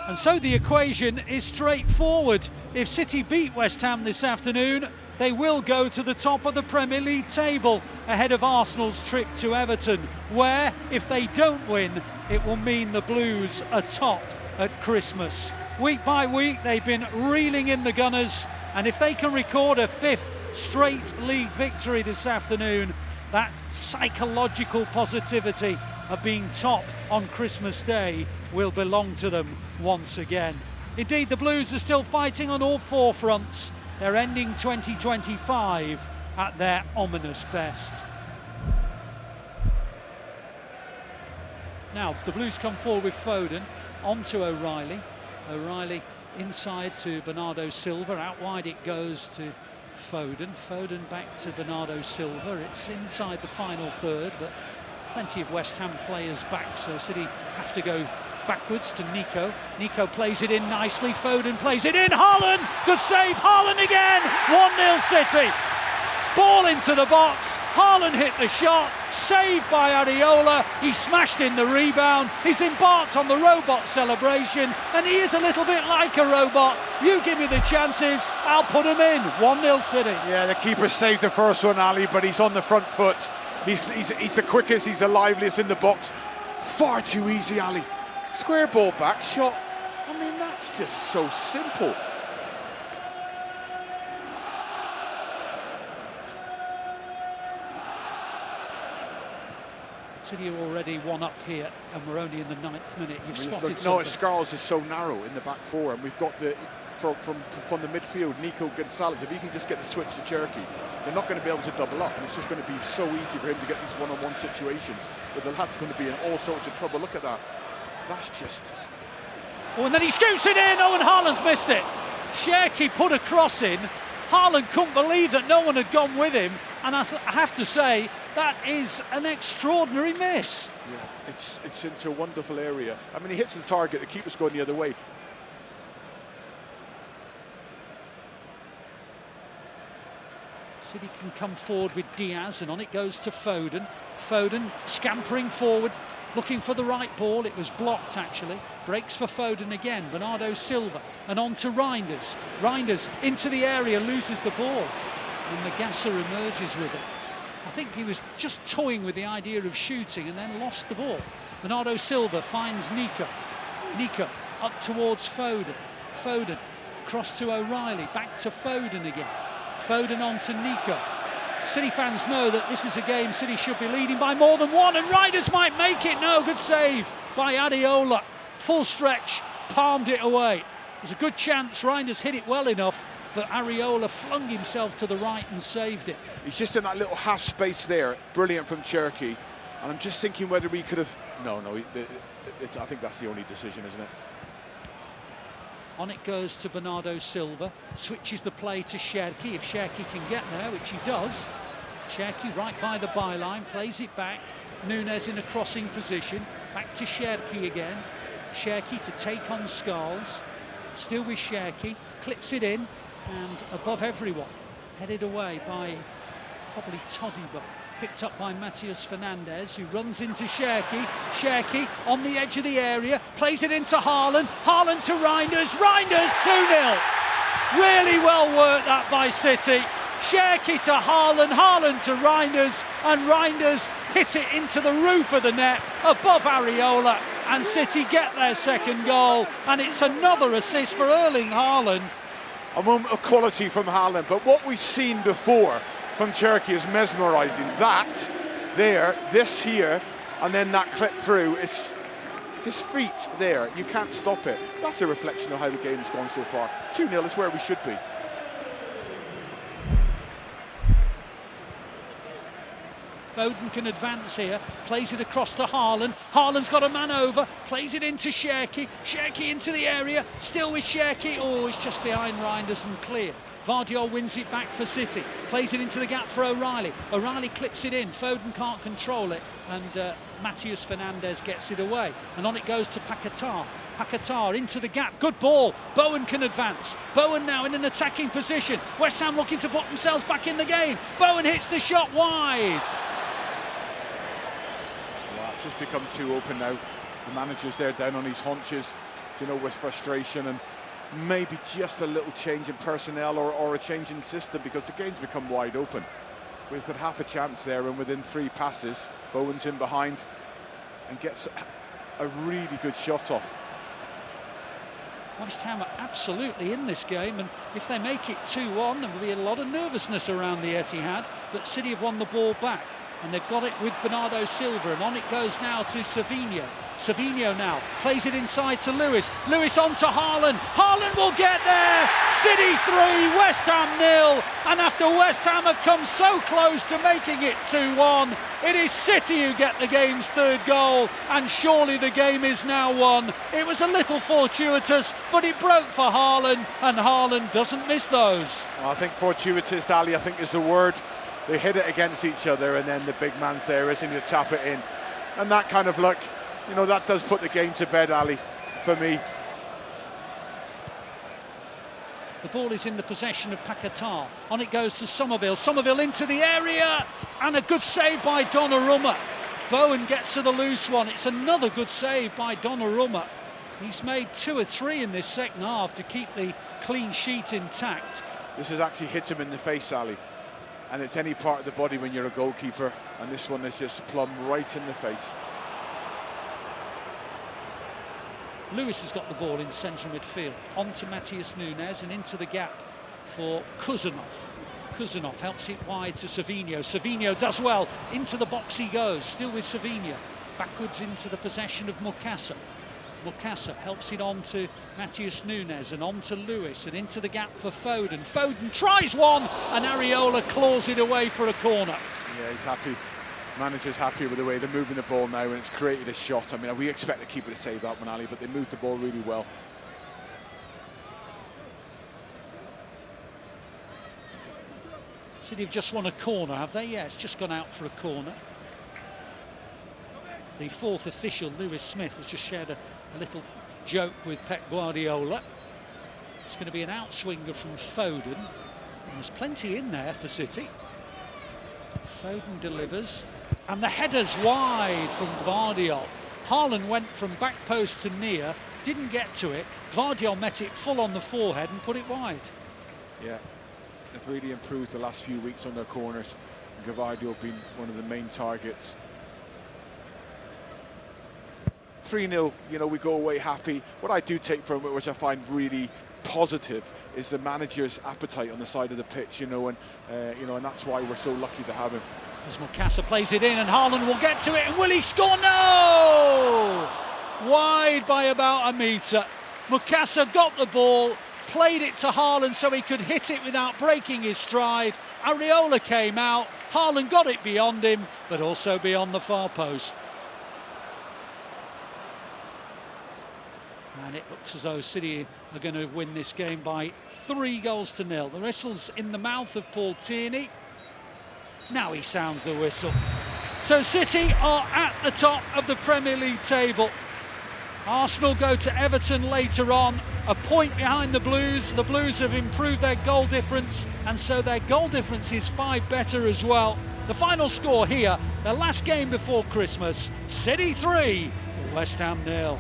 And so the equation is straightforward. If City beat West Ham this afternoon, they will go to the top of the Premier League table ahead of Arsenal's trip to Everton, where, if they don't win, it will mean the Blues are top at Christmas. Week by week, they've been reeling in the Gunners, and if they can record a 5th straight league victory this afternoon, that psychological positivity of being top on Christmas Day will belong to them once again. Indeed, the Blues are still fighting on all 4 fronts. They're ending 2025 at their ominous best. Now, the Blues come forward with Foden, on to O'Reilly. O'Reilly inside to Bernardo Silva, out wide it goes to Foden. Foden back to Bernardo Silva. It's inside the final third, but plenty of West Ham players back, so City have to go backwards to Nico. Nico plays it in nicely. Foden plays it in. Haaland! Good save. Haaland again. 1-0 City. Ball into the box. Haaland hit the shot. Saved by Guardiola. He smashed in the rebound. He's embarked on the robot celebration, and he is a little bit like a robot. You give me the chances, I'll put him in. 1-0 City. Yeah, the keeper saved the first one, Ali, but he's on the front foot. He's the quickest, he's the liveliest in the box. Far too easy, Ali. Square ball back, shot. I mean, that's just so simple. City are already 1 up here, and we're only in the 9th minute. You've spotted No, something. Scarles is so narrow in the back 4, and we've got the from the midfield, Nico Gonzalez. If he can just get the switch to Cherki, they're not going to be able to double up, and it's just going to be so easy for him to get these one-on-one situations. But the lad's going to be in all sorts of trouble. Look at that. That's just... Oh, and then he scoops it in. Oh, and Haaland's missed it. Cherki put a cross in. Haaland couldn't believe that no one had gone with him, and I have to say, that is an extraordinary miss. Yeah, it's into a wonderful area. I mean, he hits the target, the keeper's going the other way. City can come forward with Diaz, and on it goes to Foden. Foden scampering forward, looking for the right ball. It was blocked, actually. Breaks for Foden again. Bernardo Silva, and on to Reijnders. Reijnders into the area, loses the ball, and the Gasser emerges with it. I think he was just toying with the idea of shooting and then lost the ball. Bernardo Silva finds Nico. Nico up towards Foden. Foden across to O'Reilly, back to Foden again. Foden on to Nico. City fans know that this is a game City should be leading by more than 1, and Reijnders might make it. No, good save by Guardiola. Full stretch, palmed it away. There's a good chance Reijnders hit it well enough, but Guardiola flung himself to the right and saved it. He's just in that little half space there. Brilliant from Cherki. And I'm just thinking whether we could have... No, I think that's the only decision, isn't it? On it goes to Bernardo Silva, switches the play to Cherki, if Cherki can get there, which he does. Cherki right by the byline, plays it back. Núñez in a crossing position, back to Cherki again. Cherki to take on Scarles, still with Cherki, clips it in, and above everyone, headed away by probably Todibo. Picked up by Matheus Fernandes, who runs into Cherki. Cherki on the edge of the area, plays it into Haaland. Haaland to Reijnders. Reijnders 2-0. Really well worked that by City. Cherki to Haaland, Haaland to Reijnders, and Reijnders hit it into the roof of the net above Guardiola, and City get their second goal, and it's another assist for Erling Haaland. A moment of quality from Haaland, but what we've seen before from Cherki is mesmerising. That there, this here, and then that clip through, is his feet there. You can't stop it. That's a reflection of how the game has gone so far. 2-0 is where we should be. Foden can advance here, plays it across to Haaland. Haaland's got a man over, plays it into Cherki. Cherki into the area, still with Cherki. Oh, it's just behind Reijnders and clear. Gvardiol wins it back for City, plays it into the gap for O'Reilly. O'Reilly clips it in, Foden can't control it, and Matheus Fernandes gets it away. And on it goes to Paquetá. Paquetá into the gap, good ball. Bowen can advance. Bowen now in an attacking position. West Ham looking to put themselves back in the game. Bowen hits the shot wide. It's just become too open now. The manager's there down on his haunches. you know, with frustration and maybe just a little change in personnel or a change in system, because the game's become wide open. We could have a chance there, and within 3 passes, Bowen's in behind and gets a really good shot off. West Ham are absolutely in this game, and if they make it 2-1, there will be a lot of nervousness around the Etihad, but City have won the ball back, and they've got it with Bernardo Silva, and on it goes now to Savinho. Savinho now plays it inside to Lewis. Lewis on to Haaland. Haaland will get there. City 3, West Ham 0. And after West Ham have come so close to making it 2-1, it is City who get the game's 3rd goal. And surely the game is now won. It was a little fortuitous, but it broke for Haaland, and Haaland doesn't miss those. Well, I think fortuitous, Ali, I think is the word. They hit it against each other, and then the big man's there, isn't he, to tap it in. And that kind of luck, you know, that does put the game to bed, Ali, for me. The ball is in the possession of Paquetá. On it goes to Somerville. Somerville into the area, and a good save by Donnarumma. Bowen gets to the loose one. It's another good save by Donnarumma. He's made 2 or 3 in this second half to keep the clean sheet intact. This has actually hit him in the face, Ali. And it's any part of the body when you're a goalkeeper, and this one is just plumb right in the face. Lewis has got the ball in central midfield, on to Matheus Nunes and into the gap for Kuzanov. Kuzanov helps it wide to Savinho. Savinho does well, into the box he goes, still with Savinho. Backwards into the possession of Mukasa. Mukasa helps it on to Matheus Nunes and on to Lewis and into the gap for Foden. Foden tries one, and Areola claws it away for a corner. Yeah, he's happy. Manager's happy with the way they're moving the ball now, and it's created a shot. I mean, we expect the keeper to save that one, Ali, but they moved the ball really well. City have just won a corner, have they? Yeah, it's just gone out for a corner. The 4th official, Lewis Smith, has just shared a little joke with Pep Guardiola. It's going to be an outswinger from Foden, and there's plenty in there for City. Foden delivers, and the header's wide from Gvardiol. Haaland went from back post to near, didn't get to it. Gvardiol met it full on the forehead and put it wide. Yeah, they've really improved the last few weeks on their corners. Gvardiol being one of the main targets. 3-0, you know, we go away happy. What I do take from it, which I find really positive, is the manager's appetite on the side of the pitch, you know, and that's why we're so lucky to have him. As Mukasa plays it in, and Haaland will get to it, and will he score? No! Wide by about a metre. Mukasa got the ball, played it to Haaland so he could hit it without breaking his stride. Areola came out, Haaland got it beyond him, but also beyond the far post. And it looks as though City are going to win this game by 3-0. The whistle's in the mouth of Paul Tierney. Now he sounds the whistle. So City are at the top of the Premier League table. Arsenal go to Everton later on, a point behind the Blues. The Blues have improved their goal difference, and so their goal difference is 5 better as well. The final score here, the last game before Christmas, City 3, West Ham 0.